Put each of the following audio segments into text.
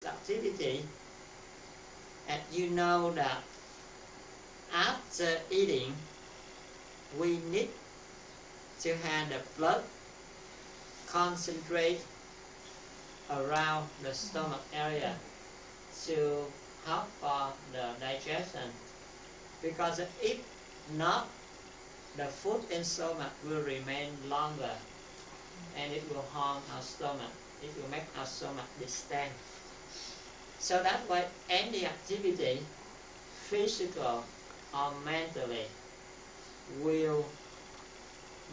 activity, and you know that after eating we need to have the blood concentrate around the stomach area to help for the digestion, because if not, the food in stomach will remain longer and it will harm our stomach. It will make our stomach distend. So that's why any activity, physical or mentally, will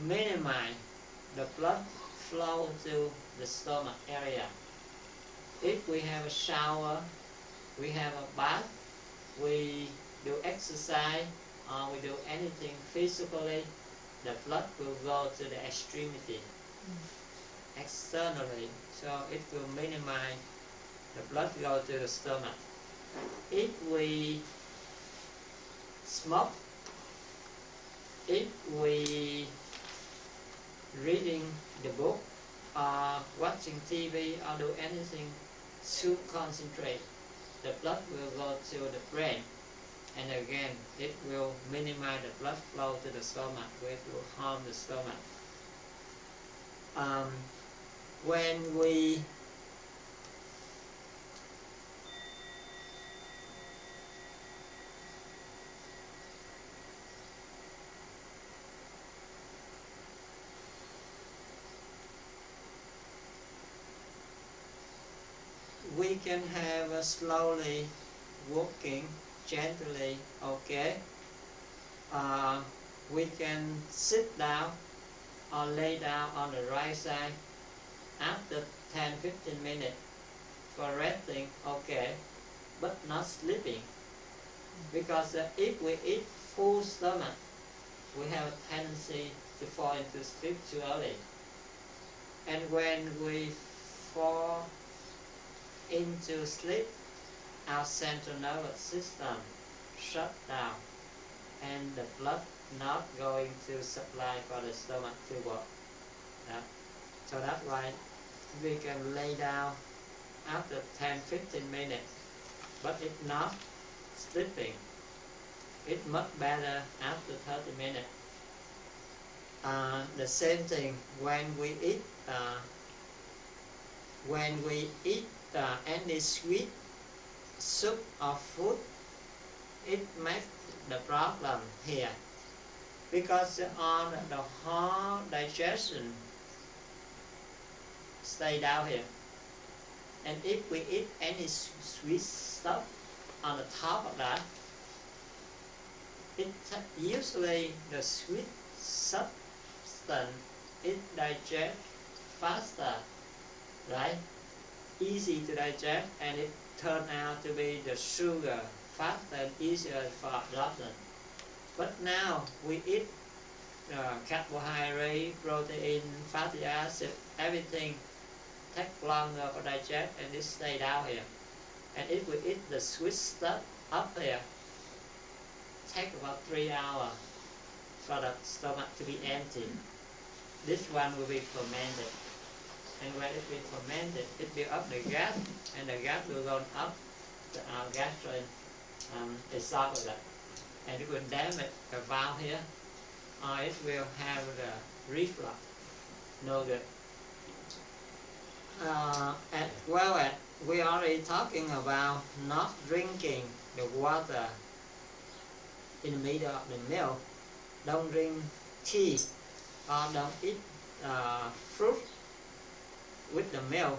minimize the blood flow to the stomach area. If we have a shower, we have a bath, we do exercise, or we do anything physically, the blood will go to the extremity, externally, so it will minimize the blood go to the stomach. If we smoke, if we reading the book or watching TV or do anything to concentrate, the blood will go to the brain, and again it will minimize the blood flow to the stomach, which will harm the stomach. When we can have a slowly walking gently, okay. We can sit down or lay down on the right side after 10-15 minutes for resting, okay, but not sleeping, because if we eat full stomach, we have a tendency to fall into sleep too early, and when we fall into sleep, our central nervous system shut down and the blood not going to supply for the stomach to work. So that's why we can lay down after 10-15 minutes, but if not sleeping, it's much better after 30 minutes. The same thing when we eat any sweet soup or food, it makes the problem here, because on the whole digestion stay down here, and if we eat any sweet stuff on the top of that, usually the sweet substance it digests faster, right? Easy to digest, and it turns out to be the sugar, faster and easier for absorption. But now we eat carbohydrate, protein, fatty acid, everything take longer for digest, and it stay down here. And if we eat the sweet stuff up here, take about 3 hours for the stomach to be empty. This one will be fermented. And when it will ferment it will up the gas, and the gas will go up the gastric esophagus, and it will damage the valve here, or it will have the reflux. No good. We already talking about not drinking the water in the middle of the meal. Don't drink tea or don't eat fruit with the milk,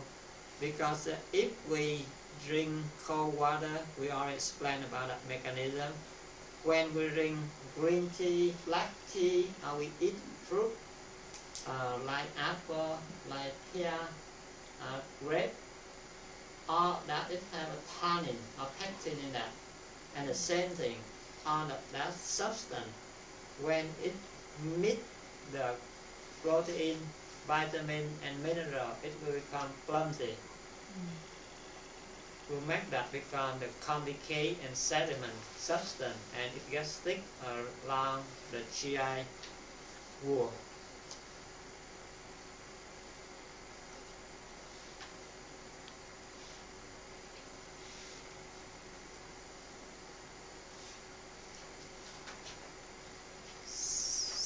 because if we drink cold water, we already explained about that mechanism. When we drink green tea, black tea, or we eat fruit like apple, like pear, grape, all that it have a tannin or pectin in that, and the same thing, all that substance, when it meet the protein, vitamin and mineral, it will become clumsy. Will make that become the complicated and sediment substance, and it gets thick along the GI wall.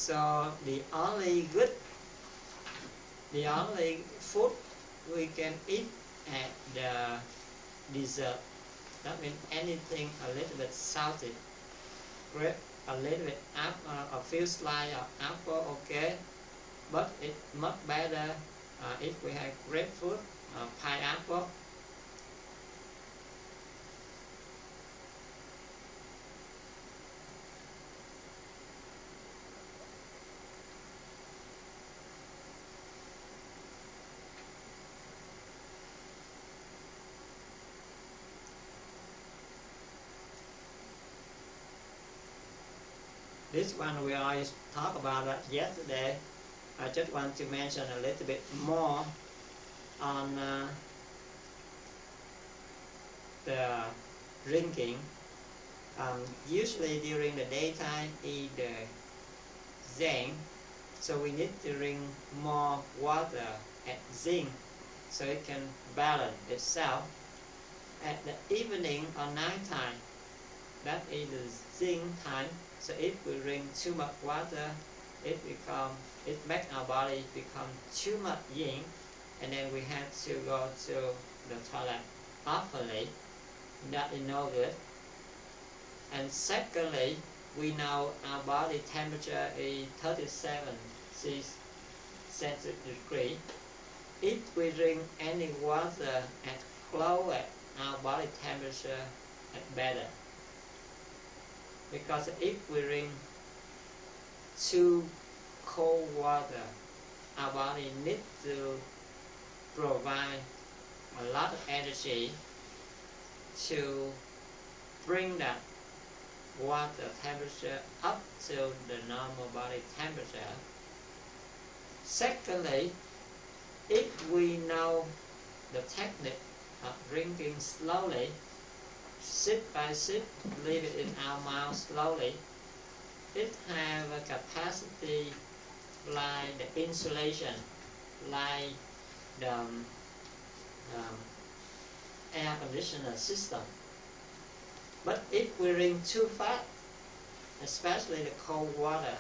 So the only food we can eat at the dessert, that means anything a little bit salty, grape, a little bit apple, a few slices of apple, okay, but it's much better if we have grapefruit, pineapple. This one we already talked about that yesterday. I just want to mention a little bit more on the drinking. Usually during the daytime, either zinc, so we need to drink more water at zinc so it can balance itself. At the evening or night time, that is the zinc time. So if we drink too much water, it makes our body become too much yin, and then we have to go to the toilet oftenly. That is no good. And secondly, we know our body temperature is 37 centigrade. If we drink any water at close at our body temperature, it's better. Because if we drink too cold water, our body needs to provide a lot of energy to bring that water temperature up to the normal body temperature. Secondly, if we know the technique of drinking slowly, sip by sip, leave it in our mouth slowly, it has a capacity like the insulation, like the air conditioner system. But if we drink too fast, especially the cold water,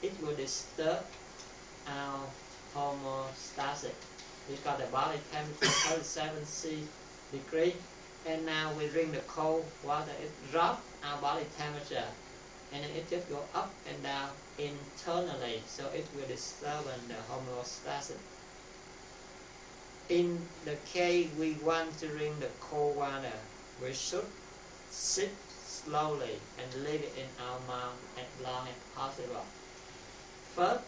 it will disturb our homeostasis, because the body temperature 37 degrees, and now we drink the cold water, it drops our body temperature, and then it just goes up and down internally, so it will disturb the homeostasis. In the case we want to drink the cold water, we should sip slowly and leave it in our mouth as long as possible. First,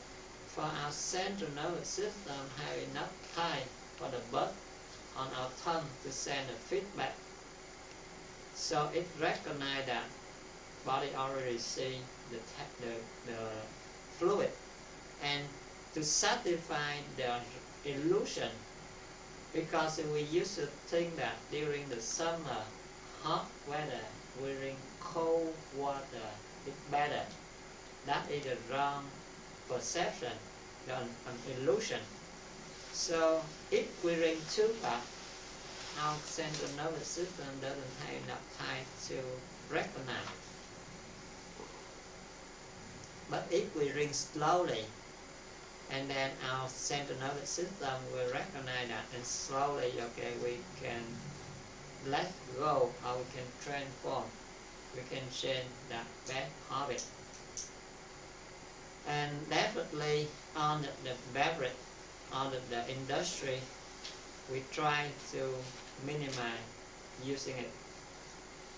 for our central nervous system have enough time for the blood on our tongue to send a feedback, so it recognizes that body already see the fluid, and to satisfy the illusion, because we used to think that during the summer hot weather we drink cold water is better. That is a wrong perception, an illusion. So if we drink too fast, our central nervous system doesn't have enough time to recognize. But if we drink slowly, and then our central nervous system will recognize that, and slowly, okay, we can let go, or we can transform, we can change that bad habit. And definitely on the beverage, on the industry, we try to minimize using it.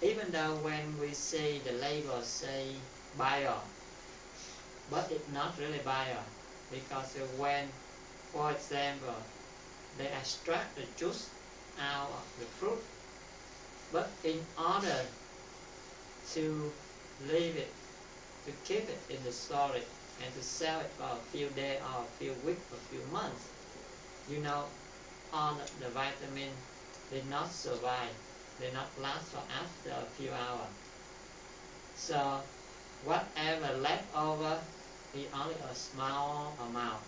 Even though when we see the label say bio, but it's not really bio, because when, for example, they extract the juice out of the fruit, but in order to leave it, to keep it in the storage and to sell it for a few days or a few weeks or a few months, you know, all the vitamin did not survive, did not last for after a few hours. So whatever left over is only a small amount.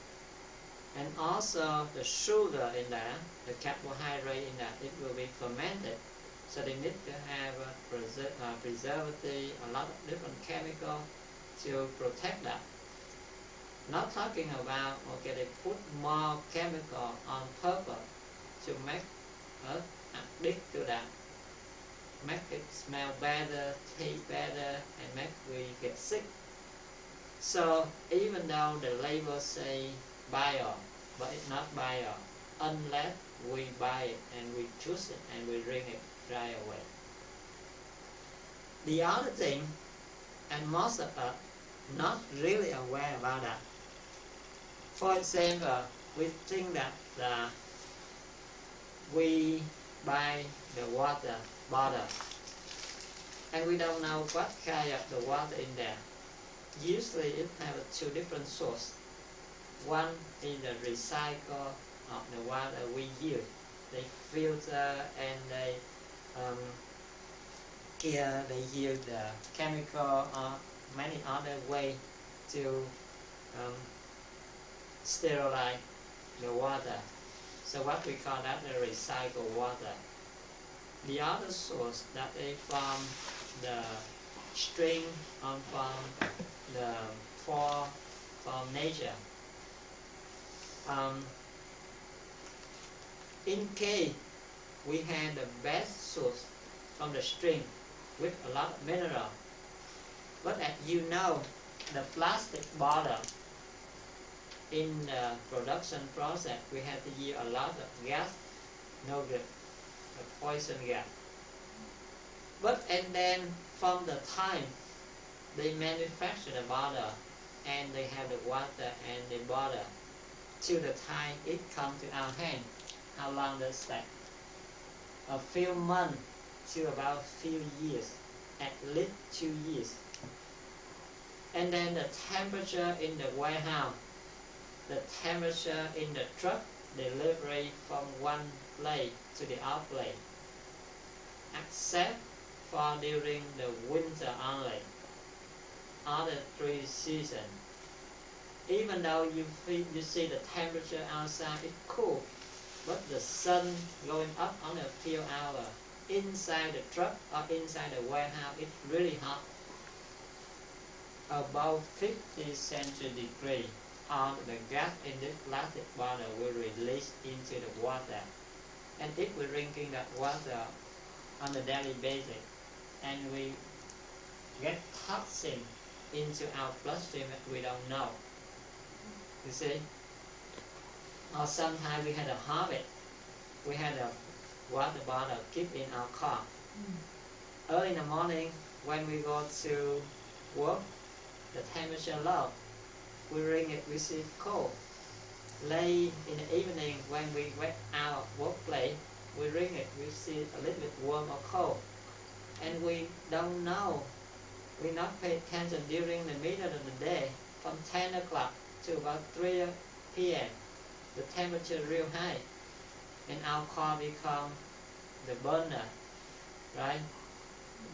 And also the sugar in there, the carbohydrate in that, it will be fermented. So they need to have a preservative, a lot of different chemicals to protect that. Not talking about, okay, they put more chemical on purpose to make us addict to that, make it smell better, taste better, and make we get sick. So even though the label say bio, but it's not bio unless we buy it and we choose it and we drink it right away. The other thing, and most of us not really aware about that. For example, we think that we buy the water bottle and we don't know what kind of the water in there. Usually it has two different sources. One is the recycle of the water we use. They filter and they they use the chemical or many other way to sterilize the water. So what we call that the recycled water. The other source that is from the stream or from nature. In case we had the best source from the stream with a lot of mineral, but as you know, the plastic bottle in the production process we have to use a lot of gas, no good, the poison gas. But and then from the time they manufacture the bottle and they have the water and the bottle till the time it comes to our hand, how long does that? A few months to about few years, at least 2 years. And then the temperature in the warehouse, the temperature in the truck delivery from one place to the other place, except for during the winter only, other 3 seasons. Even though you see the temperature outside is cool, but the sun going up on a few hours, inside the truck or inside the warehouse, it's really hot. About 50 centigrade on the gas in this plastic bottle will release into the water. And if we're drinking that water on a daily basis, and we get toxin into our bloodstream that we don't know, you see? Or sometimes we had a habit, we had a water bottle keep in our car. Early in the morning when we go to work, the temperature low, we drink it, we see cold. Late in the evening when we went out workplace, we drink it, we see a little bit warm or cold. And we don't know, we not pay attention during the middle of the day, from 10 o'clock to about 3 p.m. the temperature real high, and our car become the burner, right?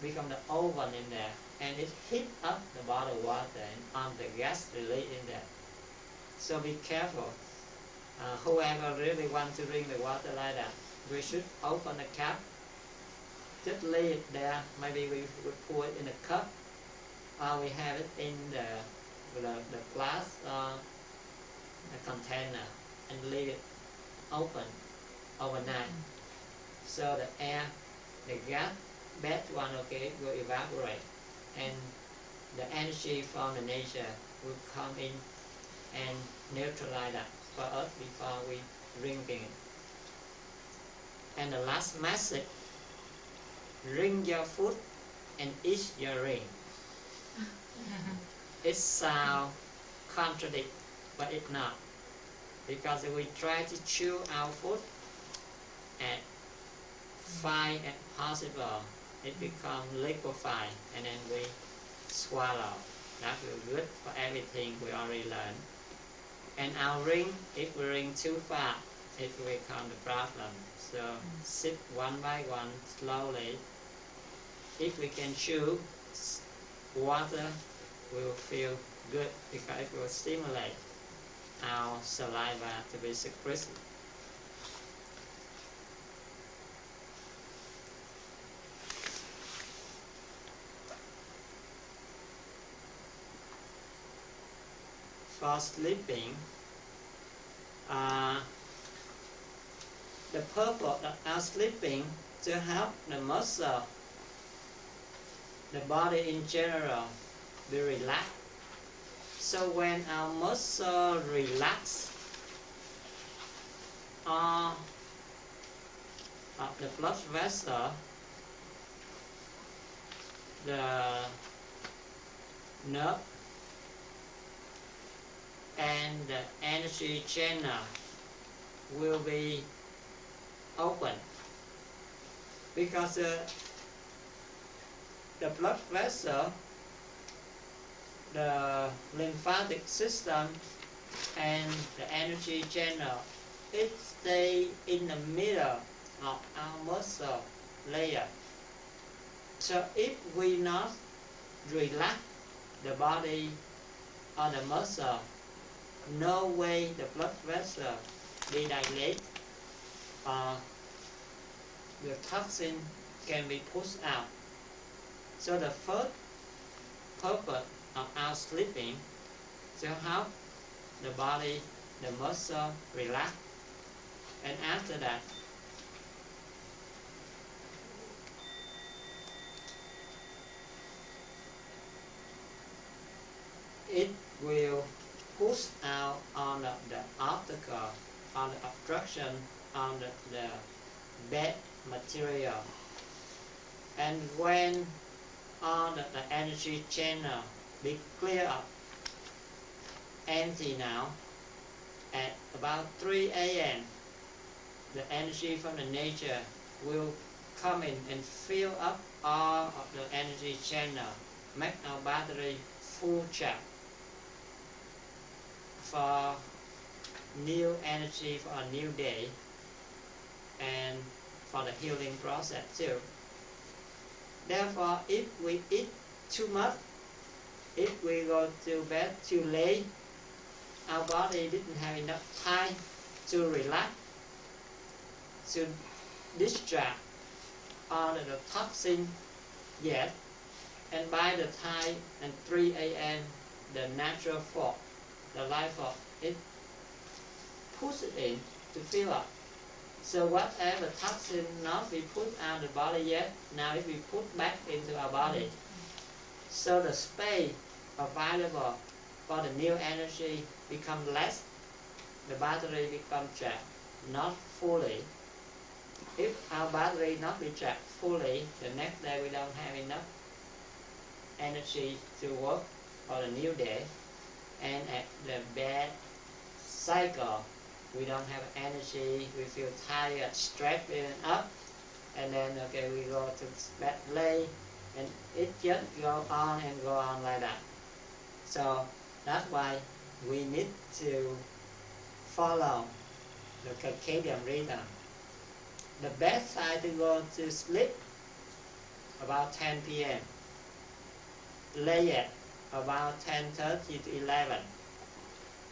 Become the oven in there, and it heat up the bottled water and on the gas release in there. So be careful. Whoever really wants to drink the water like that, we should open the cap, just lay it there. Maybe we would pour it in a cup, or we have it in the glass the container, and leave it open overnight. So the air, the gas, bad one, okay, will evaporate, and the energy from the nature will come in and neutralize that for us before we drinking it. And the last message: drink your food and eat your ring. It sounds contradict, but it's not, because if we try to chew our food as fine as possible, it becomes liquefied, and then we swallow. That will be good for everything we already learned. And our ring, if we ring too fast, it will become the problem. So sip one by one, slowly. If we can chew water, we will feel good, because it will stimulate our saliva to be secreted. for sleeping, the purpose of our sleeping to help the muscle, the body in general, be relaxed. So when our muscle relax, the blood vessel, the nerve, and the energy channel will be open, because the blood vessel, the lymphatic system, and the energy channel, it stay in the middle of our muscle layer. So if we not relax the body or the muscle, no way the blood vessel be dilate, the toxin can be pushed out. So the first purpose of our sleeping to help the body, the muscle relax, and after that it will push out on the obstacle, on the obstruction, on the bad material. And when all the energy channel be clear up, empty now, at about 3 a.m. the energy from the nature will come in and fill up all of the energy channel, make our battery full charge for new energy for a new day, and for the healing process too. Therefore, if we eat too much, if we go to bed too late, our body didn't have enough time to relax, to discharge all the toxin yet, and by the time at 3 a.m. the natural force, the life force, it pushes it in to fill up. So whatever toxin not be put out of the body yet, now it will be put back into our body. So the space available for the new energy become less, the battery become charged, not fully. If our battery not be charged fully, the next day we don't have enough energy to work for the new day, and at the bad cycle, we don't have energy, we feel tired, stressed, and up, and then okay, we go to bed late, and it just go on and go on like that. So that's why we need to follow the circadian rhythm. The best time to go to sleep about 10 p.m. Lay at about 10:30 to 11,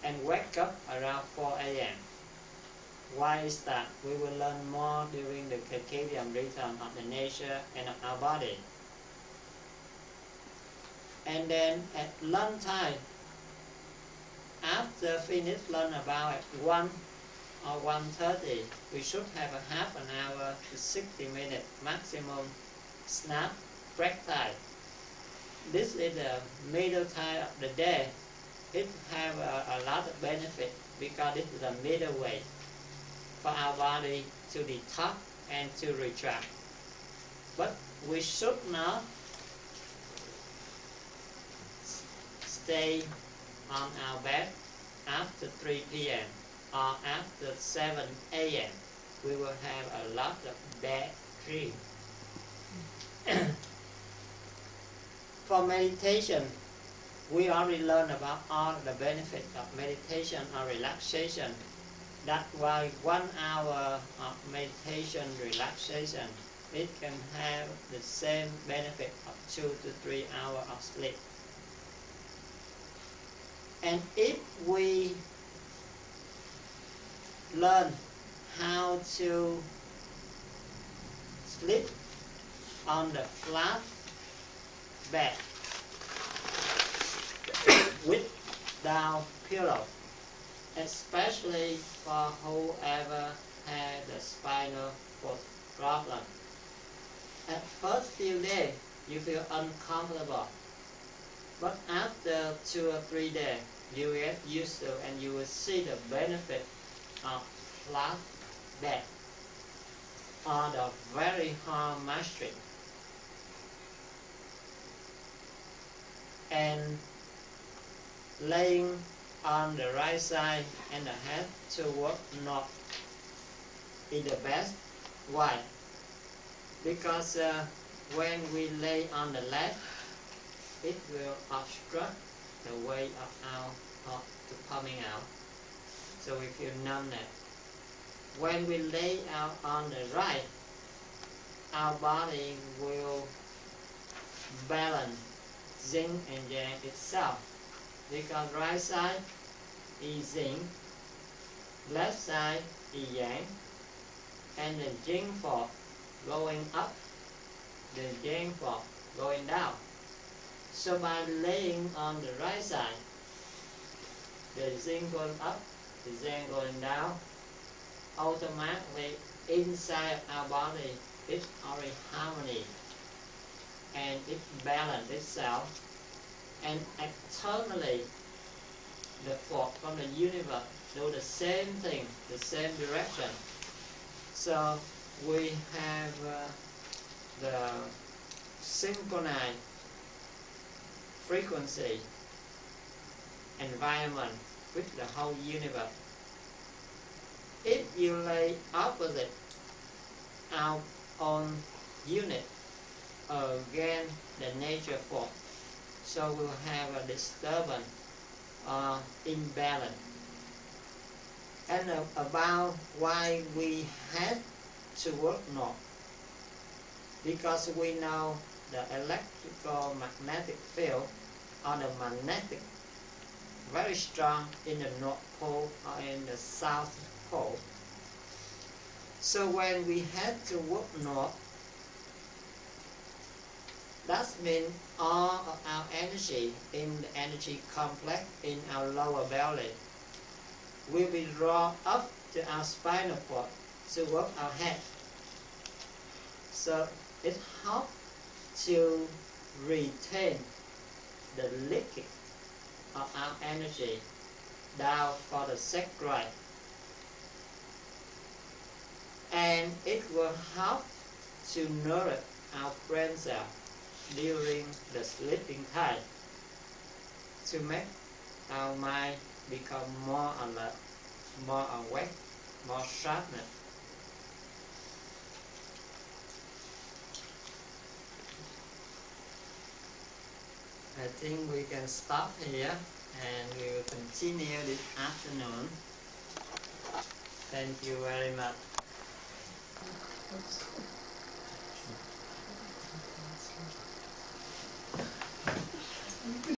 and wake up around 4 a.m. Why is that? We will learn more during the circadian rhythm of the nature and of our body. And then at lunchtime, after finish lunch about at 1 or 1:30, we should have a half an hour to 60 minutes maximum snack break time. This is the middle time of the day. It have a lot of benefit because it is the middle way for our body to detox and to recharge. But we should not stay on our bed after 3 p.m. or after 7 a.m. We will have a lot of bad dreams. For meditation, we already learned about all the benefits of meditation or relaxation. That's why 1 hour of meditation relaxation, it can have the same benefit of 2 to 3 hours of sleep. And if we learn how to sleep on the flat bed with down pillow, especially for whoever had a spinal cord problem. At first few days, you feel uncomfortable, but after 2 or 3 days, you get used to and you will see the benefit of flat bed or the very hard mattress. And laying on the right side and the head toward north is the best. Why? Because when we lay on the left, it will obstruct the way of our heart to coming out, so we feel numbness. When we lay out on the right, our body will balance yin and yang itself, because right side is yin, left side is yang, and the yin force going up, the yang force going down. So by laying on the right side, the yin going up, the yang going down, automatically inside our body it's already harmony and it balances itself, and externally the force from the universe do the same thing, the same direction. So we have the synchronized frequency environment with the whole universe. If you lay opposite our own unit against the nature force, so we'll have a disturbance or imbalance. And about why we had to work north, because we know the electrical magnetic field or the magnetic very strong in the North Pole or in the South Pole. So when we had to work north, that means all of our energy in the energy complex in our lower belly will be drawn up to our spinal cord to work our head. So it helps to retain the leakage of our energy down for the sacral, and it will help to nourish our brain cell during the sleeping time to make our mind become more alert, more awake, more sharpness. I think we can stop here and we will continue this afternoon. Thank you very much.